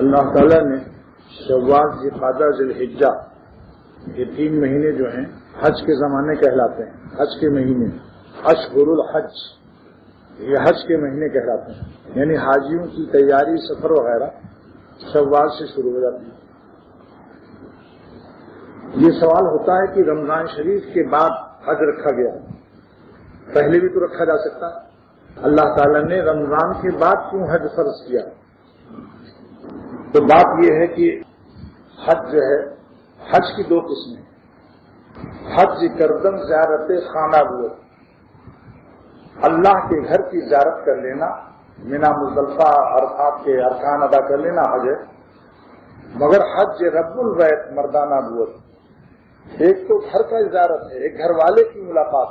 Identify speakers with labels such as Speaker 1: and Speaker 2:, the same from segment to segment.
Speaker 1: اللہ تعالیٰ نے شوال ذوالقعدہ ذوالحجہ یہ 3 مہینے جو ہیں حج کے زمانے کہلاتے ہیں. حج کے مہینے اشہر الحج یہ حج کے مہینے کہلاتے ہیں. یعنی حاجیوں کی تیاری سفر وغیرہ شوال سے شروع ہو جاتی ہے. یہ سوال ہوتا ہے کہ رمضان شریف کے بعد حج رکھا گیا، پہلے بھی تو رکھا جا سکتا ہے. اللہ تعالیٰ نے رمضان کے بعد کیوں حج فرض کیا؟ تو بات یہ ہے کہ حج جو ہے حج کی 2 قسمیں. حج کردن زیارت خانہ بوت، اللہ کے گھر کی زیارت کر لینا، مینا مزدلفہ عرفات کے ارکان ادا کر لینا حج ہے. مگر حج رب البیت مردانہ بوت، ایک تو گھر کا زیارت ہے، ایک گھر والے کی ملاقات.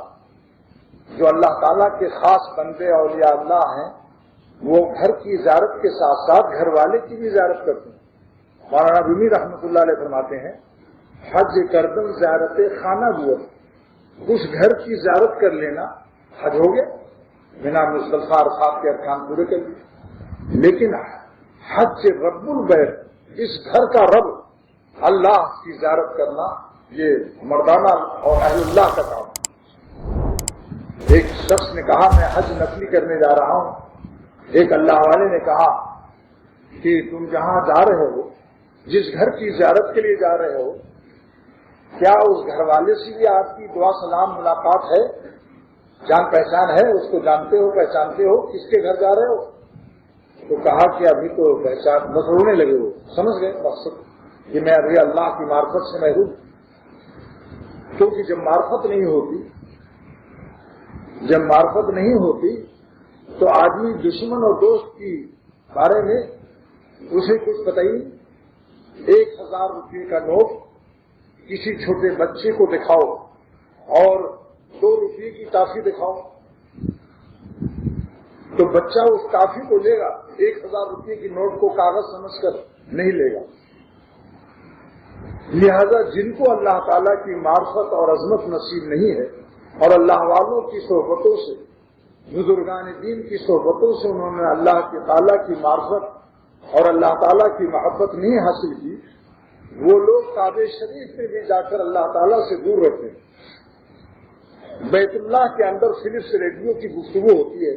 Speaker 1: جو اللہ تعالیٰ کے خاص بندے اولیاء اللہ ہیں وہ گھر کی زیارت کے ساتھ ساتھ گھر والے کی بھی زیارت کرتے ہیں. مولانا رومی رحمۃ اللہ علیہ فرماتے ہیں حج کردن زیارت خانہ بوت، اس گھر کی زیارت کر لینا حج ہو گیا، مینا مزدلفہ عرفات کے ارکان پورے کر لیے. لیکن حج رب البیت، اس گھر کا رب اللہ کی زیارت کرنا، یہ مردانہ اور اہل اللہ کا کام. ایک شخص نے کہا میں حج نفلی کرنے جا رہا ہوں. ایک اللہ والے نے کہا کہ تم جہاں جا رہے ہو، جس گھر کی زیارت کے لیے جا رہے ہو، کیا اس گھر والے سے بھی آپ کی دعا سلام ملاقات ہے؟ جان پہچان ہے؟ اس کو جانتے ہو پہچانتے ہو؟ کس کے گھر جا رہے ہو؟ تو کہا کہ ابھی تو پہچان بس رونے لگے. وہ سمجھ گئے مقصد کہ میں ابھی اللہ کی معرفت سے محروم. کیونکہ جب معرفت نہیں ہوتی تو آدمی دشمن اور دوست کی بارے میں اسے کچھ پتہ ہی نہیں. 1000 روپے کا نوٹ کسی چھوٹے بچے کو دکھاؤ اور 2 روپے کی ٹافی دکھاؤ تو بچہ اس ٹافی کو لے گا، 1000 روپے کی نوٹ کو کاغذ سمجھ کر نہیں لے گا. لہذا جن کو اللہ تعالیٰ کی معرفت اور عظمت نصیب نہیں ہے اور اللہ والوں کی صحبتوں سے، بزرگان دین کی صحبتوں سے انہوں نے اللہ تعالیٰ کی معرفت اور اللہ تعالیٰ کی محبت نہیں حاصل کی، وہ لوگ کعبہ شریف میں بھی جا کر اللہ تعالیٰ سے دور رہتے ہیں. بیت اللہ کے اندر فلپس ریڈیو کی گفتگو ہوتی ہے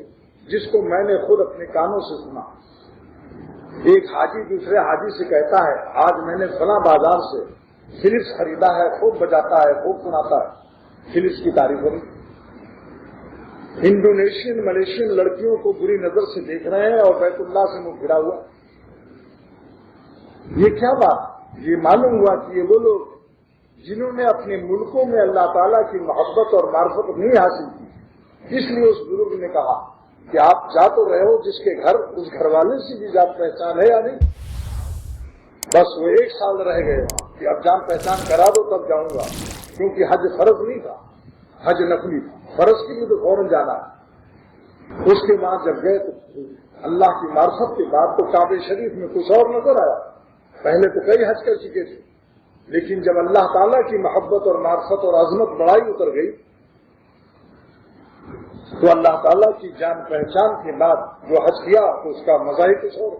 Speaker 1: جس کو میں نے خود اپنے کانوں سے سنا. ایک حاجی دوسرے حاجی سے کہتا ہے آج میں نے فلاں بازار سے فلپس خریدا ہے، خوب بجاتا ہے، خوب سناتا ہے، فلپس کی تعریف ہو رہی. انڈونیشین ملیشین لڑکیوں کو بری نظر سے دیکھ رہے ہیں اور بیت اللہ سے منہ پھرا ہوا. یہ کیا بات؟ یہ معلوم ہوا کہ یہ وہ لوگ جنہوں نے اپنے ملکوں میں اللہ تعالیٰ کی محبت اور معرفت نہیں حاصل کی. اس لیے اس بزرگ نے کہا کہ آپ جا تو رہے ہو جس کے گھر، اس گھر والے سے بھی جان پہچان ہے یا نہیں؟ بس وہ 1 سال رہ گئے کہ اب جان پہچان کرا دو تب جاؤں گا، کیونکہ حج فرض نہیں تھا، حج نفلی تھا. فرض کے لیے تو فوراً جانا ہے. اس کے بعد جب گئے تو اللہ کی معرفت کے بعد تو کعبہ شریف میں کچھ اور نظر آیا. پہلے تو کئی حج کر چکے تھے، لیکن جب اللہ تعالیٰ کی محبت اور معرفت اور عظمت بڑائی اتر گئی تو اللہ تعالیٰ کی جان پہچان کے بعد جو حج کیا تو اس کا مزہ ہی کچھ اور.